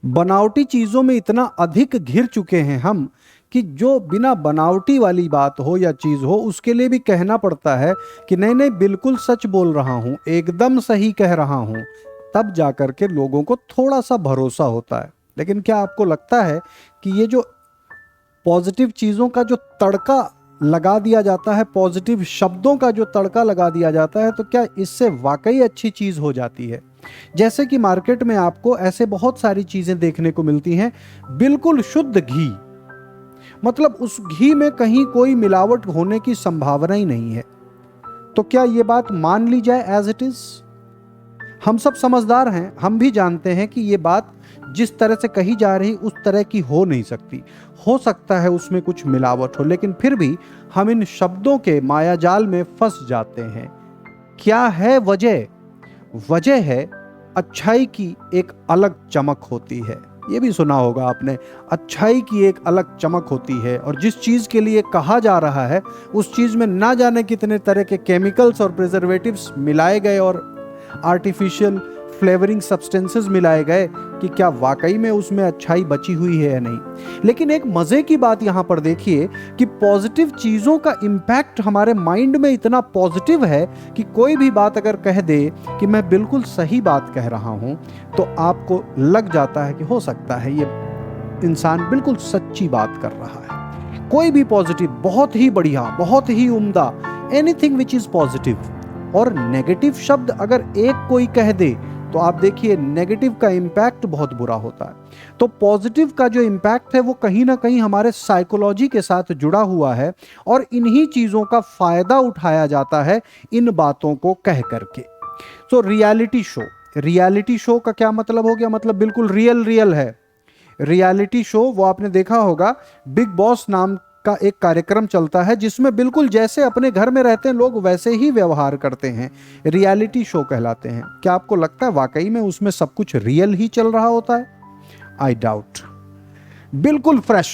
बनावटी चीज़ों में इतना अधिक घिर चुके हैं हम कि जो बिना बनावटी वाली बात हो या चीज़ हो उसके लिए भी कहना पड़ता है कि नहीं नहीं बिल्कुल सच बोल रहा हूँ, एकदम सही कह रहा हूँ, तब जाकर के लोगों को थोड़ा सा भरोसा होता है। लेकिन क्या आपको लगता है कि ये जो पॉजिटिव चीज़ों का जो तड़का लगा दिया जाता है, पॉजिटिव शब्दों का जो तड़का लगा दिया जाता है, तो क्या इससे वाकई अच्छी चीज़ हो जाती है? जैसे कि मार्केट में आपको ऐसे बहुत सारी चीज़ें देखने को मिलती हैं, बिल्कुल शुद्ध घी, मतलब उस घी में कहीं कोई मिलावट होने की संभावना ही नहीं है। तो क्या ये बात मान ली जाए एज इट इज? हम सब समझदार हैं, हम भी जानते हैं कि ये बात जिस तरह से कही जा रही उस तरह की हो नहीं सकती। हो सकता है उसमें कुछ मिलावट हो, लेकिन फिर भी हम इन शब्दों के मायाजाल में फंस जाते हैं। क्या है वजह? वजह है अच्छाई की एक अलग चमक होती है। ये भी सुना होगा आपने, अच्छाई की एक अलग चमक होती है, और जिस चीज़ के लिए कहा जा रहा है उस चीज़ में ना जाने कितने तरह के केमिकल्स और प्रिजर्वेटिव्स मिलाए गए और आर्टिफिशियल फ्लेवरिंग सब्सटेंसेस मिलाए गए कि क्या वाकई में उसमें अच्छाई बची हुई है या नहीं। लेकिन एक मज़े की बात यहाँ पर देखिए कि पॉजिटिव चीज़ों का इम्पैक्ट हमारे माइंड में इतना पॉजिटिव है कि कोई भी बात अगर कह दे कि मैं बिल्कुल सही बात कह रहा हूँ, तो आपको लग जाता है कि हो सकता है ये इंसान बिल्कुल सच्ची बात कर रहा है। कोई भी पॉजिटिव, बहुत ही बढ़िया, बहुत ही उम्दा, एनीथिंग विच इज़ पॉजिटिव। और नेगेटिव शब्द अगर एक कोई कह दे तो आप देखिए नेगेटिव का इम्पैक्ट बहुत बुरा होता है। तो पॉजिटिव का जो इम्पैक्ट है वो कहीं ना कहीं हमारे साइकोलॉजी के साथ जुड़ा हुआ है, और इन्हीं चीज़ों का फायदा उठाया जाता है इन बातों को कह करके। तो रियलिटी शो, रियलिटी शो का क्या मतलब हो गया? मतलब बिल्कुल रियल है। रियलिटी शो, वो आपने देखा होगा, बिग बॉस नाम का एक कार्यक्रम चलता है जिसमें बिल्कुल जैसे अपने घर में रहते हैं लोग वैसे ही व्यवहार करते हैं, रियलिटी शो कहलाते हैं। क्या आपको लगता है वाकई में उसमें सब कुछ रियल ही चल रहा होता है? I doubt. बिल्कुल फ्रेश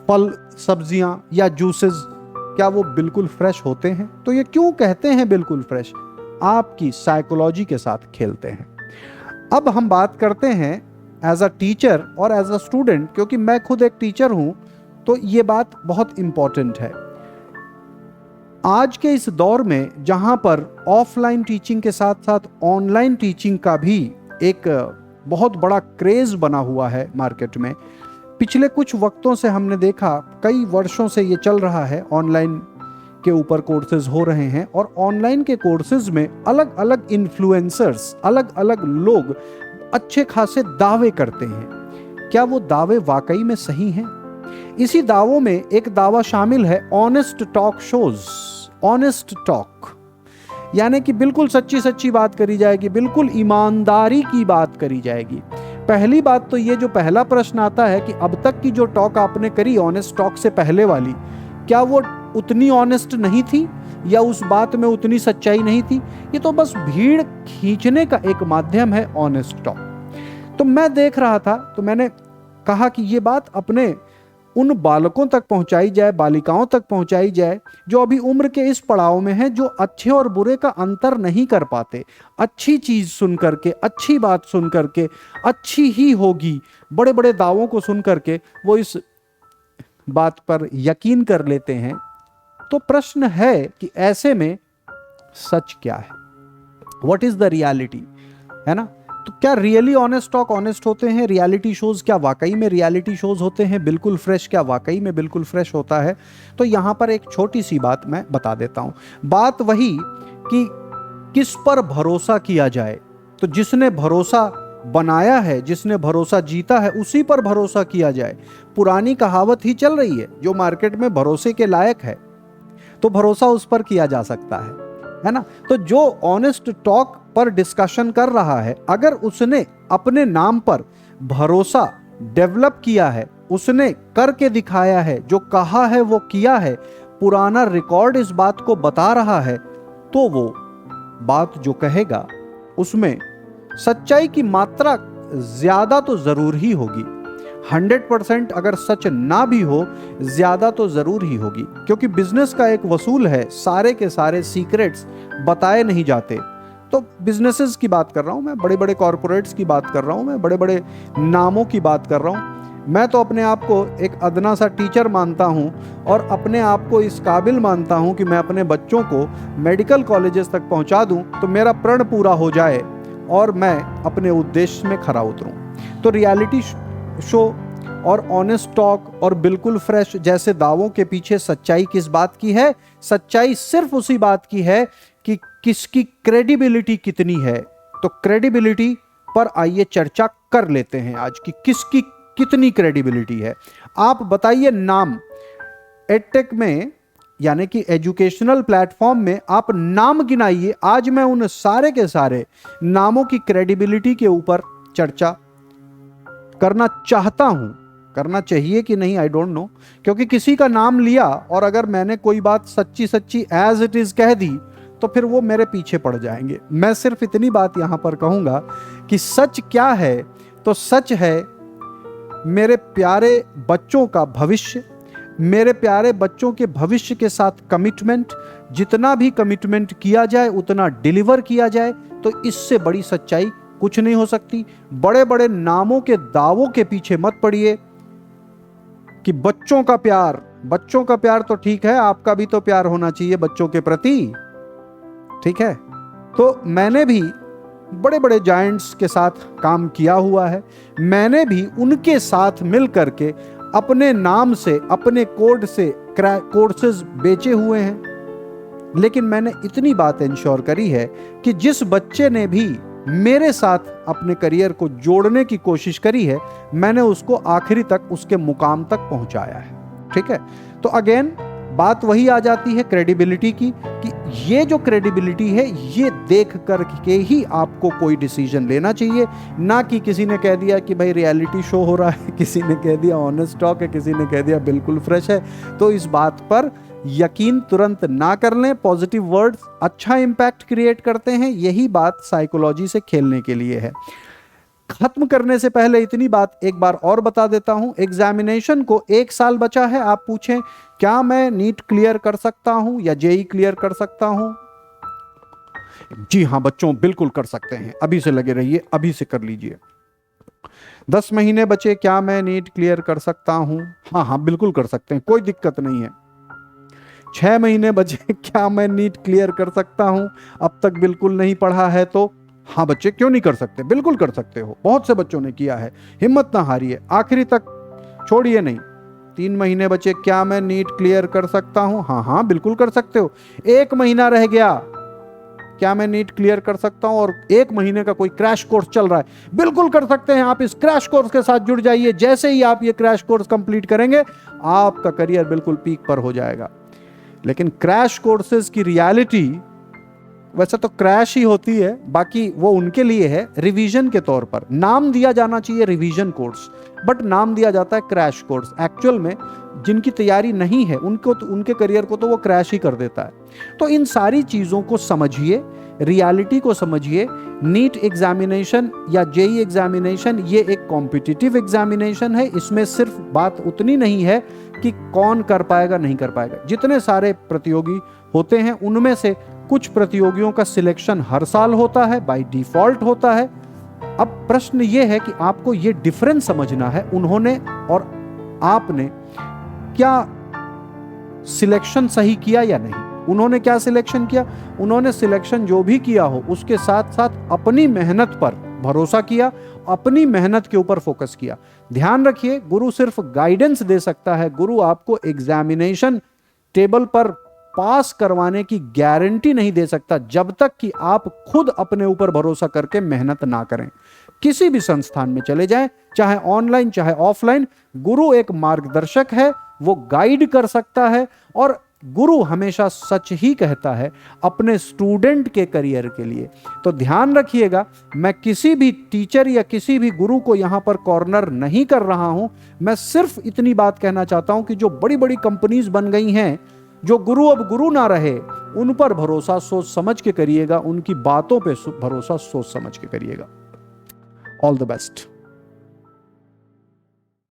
फल, सब्जियां या जूसेस, क्या वो बिल्कुल फ्रेश होते हैं? तो ये क्यों कहते हैं बिल्कुल फ्रेश? आपकी साइकोलॉजी के साथ खेलते हैं। अब हम बात करते हैं एज अ टीचर और एज अ स्टूडेंट, क्योंकि मैं खुद एक टीचर हूं, तो ये बात बहुत इंपॉर्टेंट है। आज के इस दौर में जहां पर ऑफलाइन टीचिंग के साथ साथ ऑनलाइन टीचिंग का भी एक बहुत बड़ा क्रेज बना हुआ है मार्केट में, पिछले कुछ वक्तों से हमने देखा, कई वर्षों से ये चल रहा है, ऑनलाइन के ऊपर कोर्सेज हो रहे हैं, और ऑनलाइन के कोर्सेज में अलग अलग इन्फ्लुएंसर्स, अलग अलग लोग अच्छे खासे दावे करते हैं। क्या वो दावे वाकई में सही हैं? इसी दावों में एक दावा शामिल है honest talk shows. Honest talk यानी कि बिल्कुल सच्ची सच्ची बात करी जाएगी, बिल्कुल ईमानदारी की बात करी जाएगी। पहली बात तो ये जो पहला प्रश्न आता है कि अब तक की जो टॉक आपने करी ऑनेस्ट टॉक से पहले वाली, क्या वो उतनी ऑनेस्ट नहीं थी या उस बात में उतनी सच्चाई नहीं थी? ये तो बस भीड़ खींचने का एक माध्यम है ऑनेस्ट टॉक। तो मैं देख रहा था, तो मैंने कहा कि ये बात अपने उन बालकों तक पहुंचाई जाए, बालिकाओं तक पहुंचाई जाए जो अभी उम्र के इस पड़ाव में हैं, जो अच्छे और बुरे का अंतर नहीं कर पाते। अच्छी चीज सुन करके, अच्छी बात सुन करके, अच्छी ही होगी, बड़े बड़े दावों को सुन करके वो इस बात पर यकीन कर लेते हैं। तो प्रश्न है कि ऐसे में सच क्या है? व्हाट इज द रियलिटी, है ना? तो क्या रियली ऑनेस्ट टॉक ऑनेस्ट होते हैं? रियलिटी शोज क्या वाकई में रियलिटी शोज होते हैं? बिल्कुल फ्रेश क्या वाकई में बिल्कुल फ्रेश होता है? तो यहां पर एक छोटी सी बात मैं बता देता हूं। बात वही कि किस पर भरोसा किया जाए। तो जिसने भरोसा बनाया है, जिसने भरोसा जीता है, उसी पर भरोसा किया जाए। पुरानी कहावत ही चल रही है, जो मार्केट में भरोसे के लायक है तो भरोसा उस पर किया जा सकता है ना? तो जो ऑनेस्ट टॉक पर डिस्कशन कर रहा है, अगर उसने अपने नाम पर भरोसा डेवलप किया है, उसने करके दिखाया है, जो कहा है वो किया है, पुराना रिकॉर्ड इस बात को बता रहा है, तो वो बात जो कहेगा उसमें सच्चाई की मात्रा ज्यादा तो जरूर ही होगी। 100% अगर सच ना भी हो, ज्यादा तो जरूर ही होगी, क्योंकि बिजनेस का एक वसूल है, सारे के सारे सीक्रेट्स बताए नहीं जाते। तो बिजनेसेस की बात कर रहा हूं मैं, बड़े बड़े कॉरपोरेट्स की बात कर रहा हूं मैं, बड़े बड़े नामों की बात कर रहा हूं। मैं तो अपने आप को एक अदना सा टीचर मानता हूं और अपने आप को इस काबिल मानता हूं कि मैं अपने बच्चों को मेडिकल कॉलेजेस तक पहुंचा दूं तो मेरा प्रण पूरा हो जाए और मैं अपने उद्देश्य में खरा उतरूं। तो रियलिटी शो और ऑनेस्ट टॉक और बिल्कुल फ्रेश जैसे दावों के पीछे सच्चाई किस बात की है? सच्चाई सिर्फ उसी बात की है कि किसकी क्रेडिबिलिटी कितनी है। तो क्रेडिबिलिटी पर आइए चर्चा कर लेते हैं आज की किसकी कितनी क्रेडिबिलिटी है। आप बताइए नाम, एडटेक में यानी कि एजुकेशनल प्लेटफॉर्म में आप नाम गिनाइए। आज मैं उन सारे के सारे नामों की क्रेडिबिलिटी के ऊपर चर्चा करना चाहता हूं। करना चाहिए कि नहीं आई डोंट नो, क्योंकि किसी का नाम लिया और अगर मैंने कोई बात सच्ची सच्ची एज इट इज कह दी तो फिर वो मेरे पीछे पड़ जाएंगे। मैं सिर्फ इतनी बात यहां पर कहूंगा कि सच क्या है, तो सच है मेरे प्यारे बच्चों का भविष्य, मेरे प्यारे बच्चों के भविष्य के साथ कमिटमेंट। जितना भी कमिटमेंट किया जाए उतना डिलीवर किया जाए, तो इससे बड़ी सच्चाई कुछ नहीं हो सकती। बड़े बड़े नामों के दावों के पीछे मत पड़िए कि बच्चों का प्यार तो ठीक है, आपका भी तो प्यार होना चाहिए बच्चों के प्रति, ठीक है। तो मैंने भी बड़े बड़े जायंट्स के साथ काम किया हुआ है, मैंने भी उनके साथ मिल करके अपने नाम से, अपने कोड से कोर्सेज बेचे हुए हैं। लेकिन मैंने इतनी बात इंश्योर करी है कि जिस बच्चे ने भी मेरे साथ अपने करियर को जोड़ने की कोशिश करी है, मैंने उसको आखिरी तक उसके मुकाम तक पहुंचाया है, ठीक है। तो अगेन बात वही आ जाती है क्रेडिबिलिटी की, कि ये जो क्रेडिबिलिटी है ये देख करके ही आपको कोई डिसीजन लेना चाहिए, ना कि किसी ने कह दिया कि भाई रियलिटी शो हो रहा है, किसी ने कह दिया ऑनेस्ट टॉक है, किसी ने कह दिया बिल्कुल फ्रेश है। तो इस बात पर यकीन तुरंत ना कर लें। पॉजिटिव वर्ड्स अच्छा इंपैक्ट क्रिएट करते हैं, यही बात साइकोलॉजी से खेलने के लिए है। खत्म करने से पहले इतनी बात एक बार और बता देता हूं, एग्जामिनेशन को 1 साल बचा है। आप पूछें क्या मैं नीट क्लियर कर सकता हूं या जेई क्लियर कर सकता हूं? जी हां बच्चों, बिल्कुल कर सकते हैं। अभी से लगे रहिए, अभी से कर लीजिए। 10 महीने बचे, क्या मैं नीट क्लियर कर सकता हूं? हाँ बिल्कुल कर सकते हैं, कोई दिक्कत नहीं है। 6 महीने बचे, क्या मैं नीट क्लियर कर सकता हूं? अब तक बिल्कुल नहीं पढ़ा है तो हाँ बच्चे, क्यों नहीं कर सकते, बिल्कुल कर सकते हो। बहुत से बच्चों ने किया है, हिम्मत ना हारिए, आखिरी तक छोड़िए नहीं। 3 महीने बचे, क्या मैं नीट क्लियर कर सकता हूं? हाँ बिल्कुल कर सकते हो। 1 महीना रह गया, क्या मैं नीट क्लियर कर सकता हूं? और 1 महीने का कोई क्रैश कोर्स चल रहा है, बिल्कुल कर सकते हैं। आप इस क्रैश कोर्स के साथ जुड़ जाइए। जैसे ही आप ये क्रैश कोर्स कंप्लीट करेंगे, आपका करियर बिल्कुल पीक पर हो जाएगा। लेकिन क्रैश कोर्सेज की रियलिटी वैसे तो क्रैश ही होती है, बाकी वो उनके लिए है रिवीजन के तौर पर। नाम दिया जाना चाहिए रिवीजन कोर्स, बट नाम दिया जाता है क्रैश कोर्स। एक्चुअल में जिनकी तैयारी नहीं है उनको तो, उनके करियर को तो वो क्रैश ही कर देता है। तो इन सारी चीज़ों को समझिए, रियलिटी को समझिए। नीट एग्जामिनेशन या जेई एग्जामिनेशन ये एक कॉम्पिटिटिव एग्जामिनेशन है। इसमें सिर्फ बात उतनी नहीं है कि कौन कर पाएगा नहीं कर पाएगा। जितने सारे प्रतियोगी होते हैं उनमें से कुछ प्रतियोगियों का सिलेक्शन हर साल होता है, बाय डिफॉल्ट होता है। अब प्रश्न ये है कि आपको ये डिफरेंस समझना है, उन्होंने और आपने क्या सिलेक्शन सही किया या नहीं। उन्होंने क्या सिलेक्शन किया? उन्होंने सिलेक्शन जो भी किया हो उसके साथ साथ अपनी मेहनत पर भरोसा किया, अपनी मेहनत के ऊपर फोकस किया। ध्यान रखिए, गुरु सिर्फ गाइडेंस दे सकता है, गुरु आपको एग्जामिनेशन टेबल पर पास करवाने की गारंटी नहीं दे सकता जब तक कि आप खुद अपने ऊपर भरोसा करके मेहनत ना करें। किसी भी संस्थान में चले जाएं, चाहे ऑनलाइन चाहे ऑफलाइन, गुरु एक मार्गदर्शक है, वो गाइड कर सकता है। और गुरु हमेशा सच ही कहता है अपने स्टूडेंट के करियर के लिए। तो ध्यान रखिएगा, मैं किसी भी टीचर या किसी भी गुरु को यहां पर कॉर्नर नहीं कर रहा हूं। मैं सिर्फ इतनी बात कहना चाहता हूं कि जो बड़ी बड़ी कंपनीज बन गई हैं, जो गुरु अब गुरु ना रहे, उन पर भरोसा सोच समझ के करिएगा, उनकी बातों पे भरोसा सोच समझ के करिएगा। All the best.